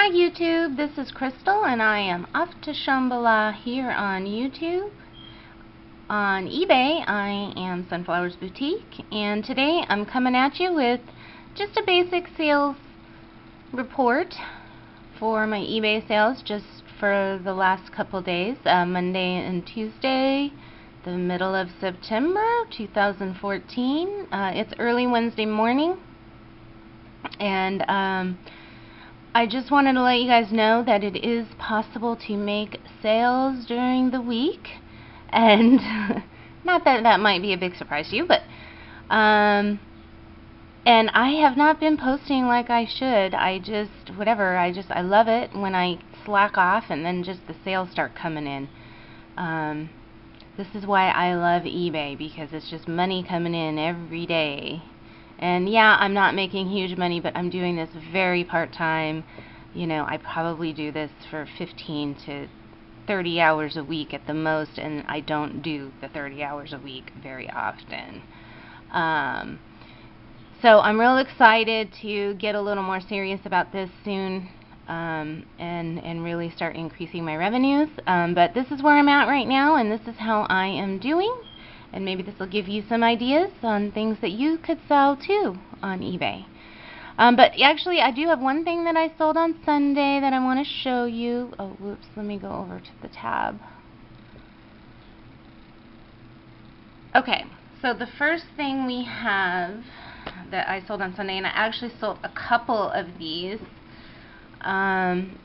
Hi YouTube, this is Crystal and I am off to Shambhala here on YouTube. On eBay I am Sunflowers Boutique, and today I'm coming at you with just a basic sales report for my eBay sales just for the last couple days, Monday and Tuesday, the middle of September 2014. It's early Wednesday morning, and I just wanted to let you guys know that it is possible to make sales during the week, and not that that might be a big surprise to you, but and I have not been posting like I should. I love it when I slack off and then just the sales start coming in. This is why I love eBay, because it's just money coming in every day. And yeah, I'm not making huge money, but I'm doing this very part-time. You know, I probably do this for 15 to 30 hours a week at the most, and I don't do the 30 hours a week very often. So I'm real excited to get a little more serious about this soon, and really start increasing my revenues. But this is where I'm at right now, and this is how I am doing. And maybe this will give you some ideas on things that you could sell too on eBay. But actually, I do have one thing that I sold on Sunday that I want to show you. Oh, whoops, let me go over to the tab. Okay, so the first thing we have that I sold on Sunday, and I actually sold a couple of these,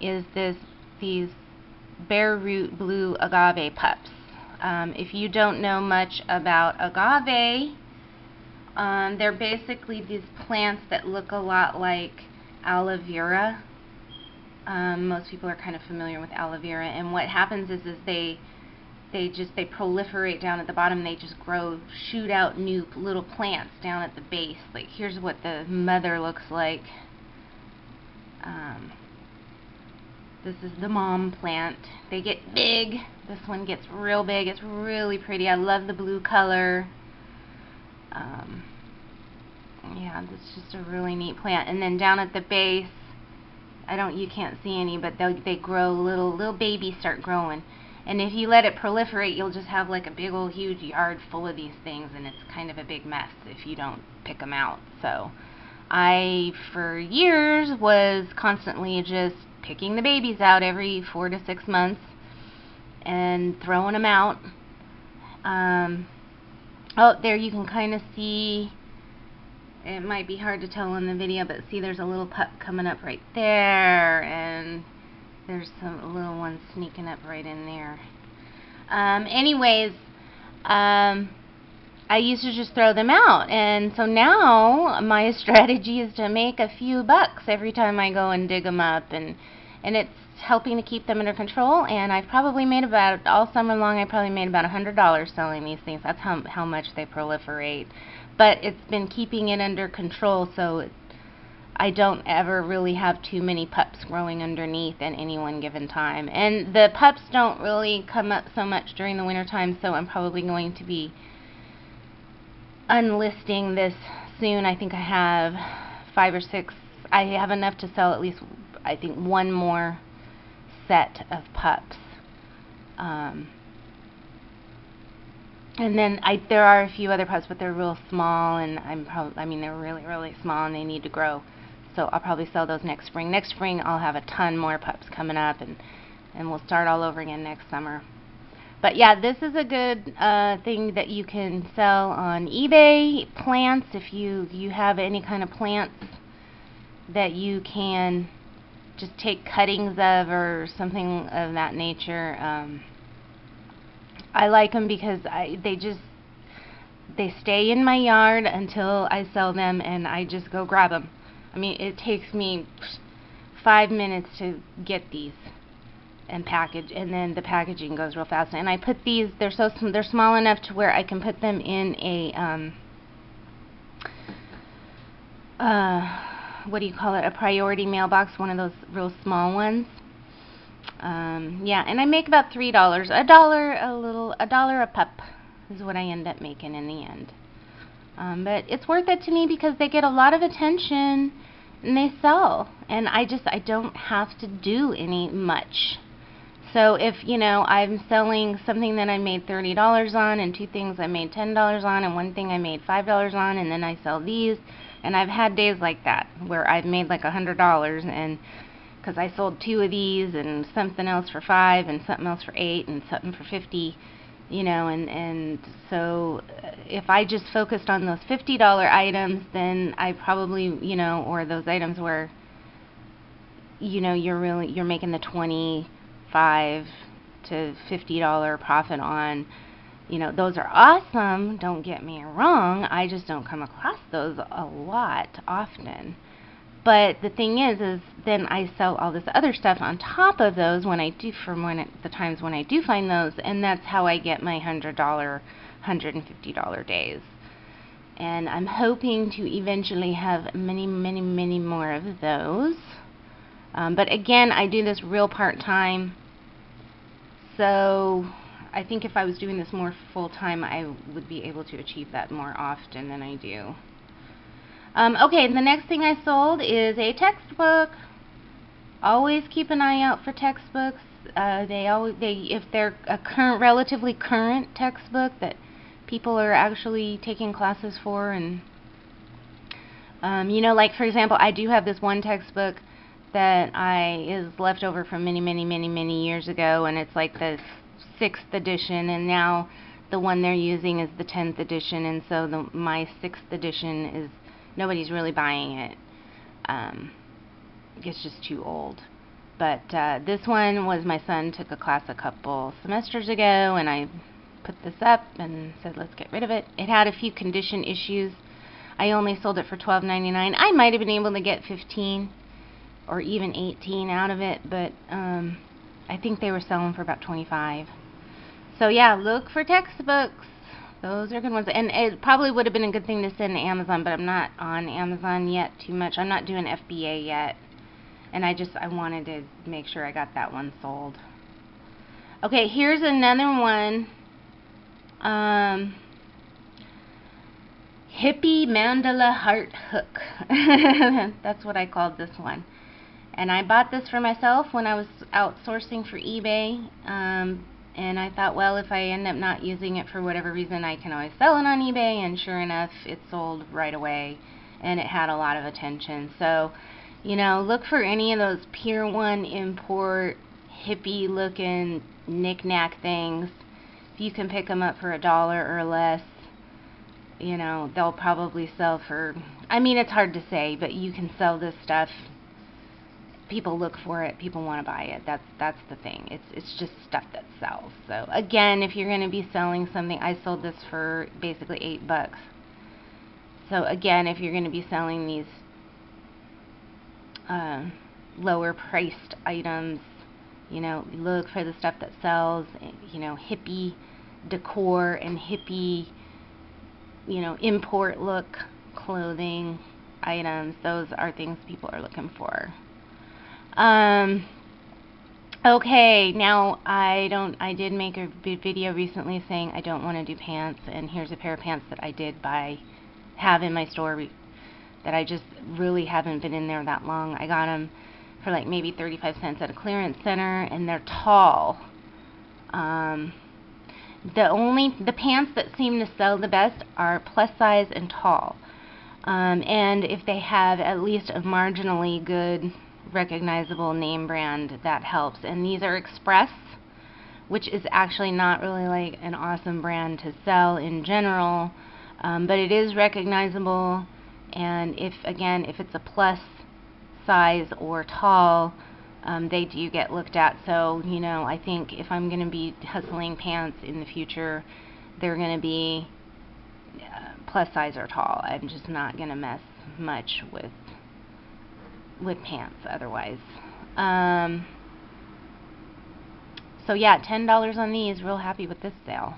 is these bare root blue agave pups. If you don't know much about agave, they're basically these plants that look a lot like aloe vera. Most people are kind of familiar with aloe vera, and what happens is they proliferate down at the bottom. They just shoot out new little plants down at the base. Like, here's what the mother looks like. This is the mom plant. They get big. This one gets real big. It's really pretty. I love the blue color. Yeah, this is just a really neat plant. And then down at the base, you can't see any, but they grow, little babies start growing. And if you let it proliferate, you'll just have like a big old huge yard full of these things, and it's kind of a big mess if you don't pick them out. So I, for years, was constantly just picking the babies out every 4 to 6 months and throwing them out. Oh, there you can kind of see, it might be hard to tell in the video, but see, there's a little pup coming up right there, and there's some little ones sneaking up right in there. Anyways, I used to just throw them out, and so now my strategy is to make a few bucks every time I go and dig them up, and it's helping to keep them under control. And I've probably made about, all summer long, I probably made about $100 selling these things. That's how much they proliferate. But it's been keeping it under control, so I don't ever really have too many pups growing underneath at any one given time. And the pups don't really come up so much during the winter time, so I'm probably going to be unlisting this soon. I think I have 5 or 6. I have enough to sell at least, I think, one more set of pups. And then there are a few other pups, but they're real small, and they're really, really small, and they need to grow. So I'll probably sell those next spring. Next spring I'll have a ton more pups coming up, and we'll start all over again next summer. But yeah, this is a good thing that you can sell on eBay. Plants, if you have any kind of plants that you can just take cuttings of or something of that nature. I like them because they stay in my yard until I sell them, and I just go grab them. I mean, it takes me 5 minutes to get these and package, and then the packaging goes real fast. And I put these, they're small enough to where I can put them in a what do you call it, a priority mailbox, one of those real small ones. Yeah, and I make about $3, $1 a pup is what I end up making in the end. But it's worth it to me because they get a lot of attention, and they sell. And I don't have to do any much. So if, I'm selling something that I made $30 on, and 2 things I made $10 on, and 1 thing I made $5 on, and then I sell these, and I've had days like that where I've made like $100, and because I sold 2 of these and something else for $5 and something else for $8 and something for $50, and so if I just focused on those $50 items, then I probably, or those items where, you're making the $25 to $50 profit on, those are awesome, don't get me wrong. I just don't come across those a lot often. But the thing is then I sell all this other stuff on top of those the times when I do find those, and that's how I get my $100, $150 days. And I'm hoping to eventually have many, many, many more of those. But again, I do this real part-time, so I think if I was doing this more full-time, I would be able to achieve that more often than I do. Okay, the next thing I sold is a textbook. Always keep an eye out for textbooks. If they're a relatively current textbook that people are actually taking classes for, and like for example, I do have this one textbook that is left over from many, many, many, many years ago, and it's like the 6th edition, and now the one they're using is the 10th edition, and so my 6th edition is, nobody's really buying it. It's just too old. But this one was, my son took a class a couple semesters ago, and I put this up and said, let's get rid of it. It had a few condition issues. I only sold it for $12.99. I might have been able to get 15 or even 18 out of it, but I think they were selling for about 25. So yeah, look for textbooks. Those are good ones. And it probably would have been a good thing to send to Amazon, but I'm not on Amazon yet too much. I'm not doing FBA yet. And I wanted to make sure I got that one sold. Okay, here's another one. Hippie Mandala Heart Hook. That's what I called this one. And I bought this for myself when I was outsourcing for eBay. And I thought, well, if I end up not using it for whatever reason, I can always sell it on eBay. And sure enough, it sold right away. And it had a lot of attention. So, look for any of those Pier 1 import, hippie-looking knick-knack things. If you can pick them up for $1 or less, they'll probably sell for, it's hard to say, but you can sell this stuff. People look for it. People want to buy it. That's the thing. It's just stuff that sells. So again, if you're going to be selling something, I sold this for basically $8. So again, if you're going to be selling these lower priced items, look for the stuff that sells. Hippie decor and hippie, import look clothing items. Those are things people are looking for. Okay, now I did make a video recently saying I don't want to do pants, and here's a pair of pants that I did have in my store that I just really haven't been in there that long. I got them for like maybe 35 cents at a clearance center, and they're tall. The pants that seem to sell the best are plus size and tall. And if they have at least a marginally good recognizable name brand, that helps. And these are Express, which is actually not really like an awesome brand to sell in general, but it is recognizable. And if it's a plus size or tall, they do get looked at. So I think if I'm going to be hustling pants in the future, they're going to be plus size or tall. I'm just not going to mess much with pants otherwise. So yeah, $10 on these. Real happy with this sale.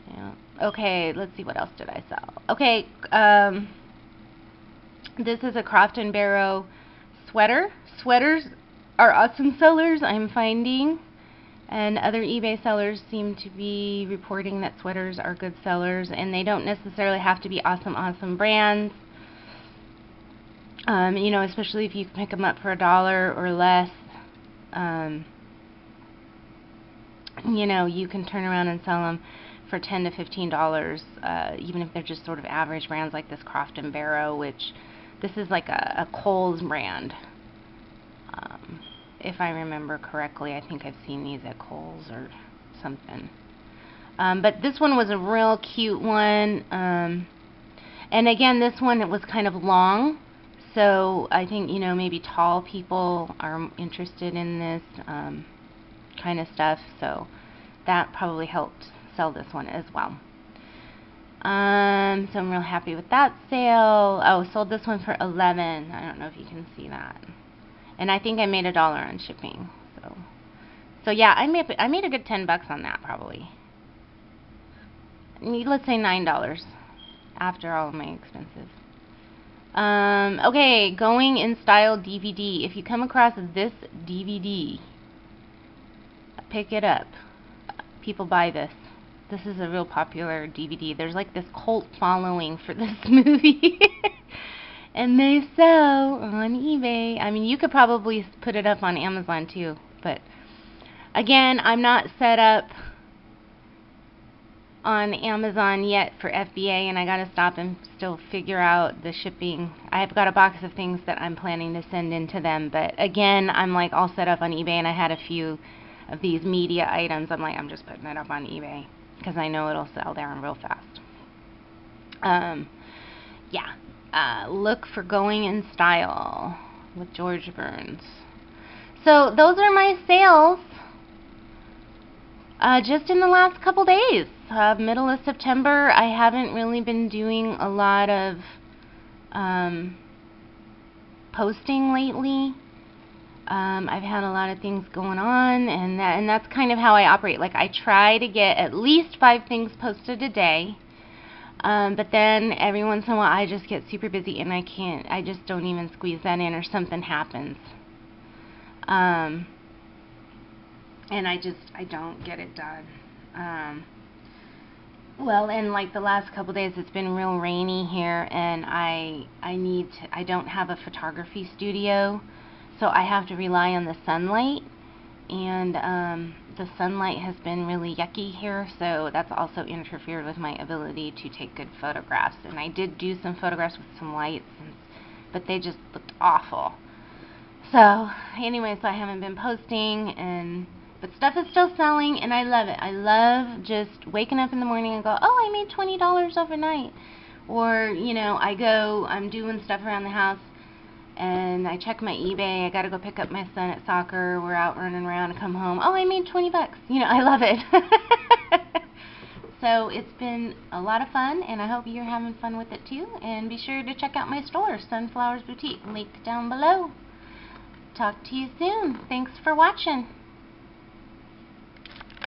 Yeah. Okay, let's see, what else did I sell? Okay, this is a Croft & Barrow sweater. Sweaters are awesome sellers, I'm finding, and other eBay sellers seem to be reporting that sweaters are good sellers, and they don't necessarily have to be awesome brands. You know, especially if you can pick them up for $1 or less. You know, you can turn around and sell them for $10 to $15, even if they're just sort of average brands like this Croft & Barrow, which this is like a Kohl's brand. If I remember correctly, I think I've seen these at Kohl's or something. But this one was a real cute one. And again, this one, it was kind of long. So I think, you know, maybe tall people are interested in this kind of stuff. So that probably helped sell this one as well. So I'm real happy with that sale. Oh, sold this one for $11. I don't know if you can see that. And I think I made $1 on shipping. So yeah, I made a good $10 on that probably. Let's say $9 after all of my expenses. Okay, Going in Style DVD. If you come across this DVD, pick it up. People buy this. This is a real popular DVD. There's like this cult following for this movie. And they sell on eBay. I mean, you could probably put it up on Amazon too. But again, I'm not set up on Amazon yet for FBA, and I gotta stop and still figure out the shipping. I've got a box of things that I'm planning to send into them, but again, I'm like all set up on eBay, and I had a few of these media items. I'm like, I'm just putting it up on eBay because I know it'll sell there real fast. Yeah, look for Going in Style with George Burns. So those are my sales. Just in the last couple days, middle of September. I haven't really been doing a lot of posting lately. I've had a lot of things going on, and that's kind of how I operate. Like, I try to get at least 5 things posted a day, but then every once in a while I just get super busy and I just don't even squeeze that in, or something happens. And I don't get it done. Well, and like the last couple days, it's been real rainy here, and I don't have a photography studio, so I have to rely on the sunlight, and the sunlight has been really yucky here, so that's also interfered with my ability to take good photographs. And I did do some photographs with some lights, but they just looked awful. So anyway, so I haven't been posting, but stuff is still selling, and I love it. I love just waking up in the morning and go, oh, I made $20 overnight. Or, you know, I'm doing stuff around the house, and I check my eBay. I got to go pick up my son at soccer. We're out running around and come home. Oh, I made $20. You know, I love it. So it's been a lot of fun, and I hope you're having fun with it too. And be sure to check out my store, Sunflowers Boutique. Link down below. Talk to you soon. Thanks for watching.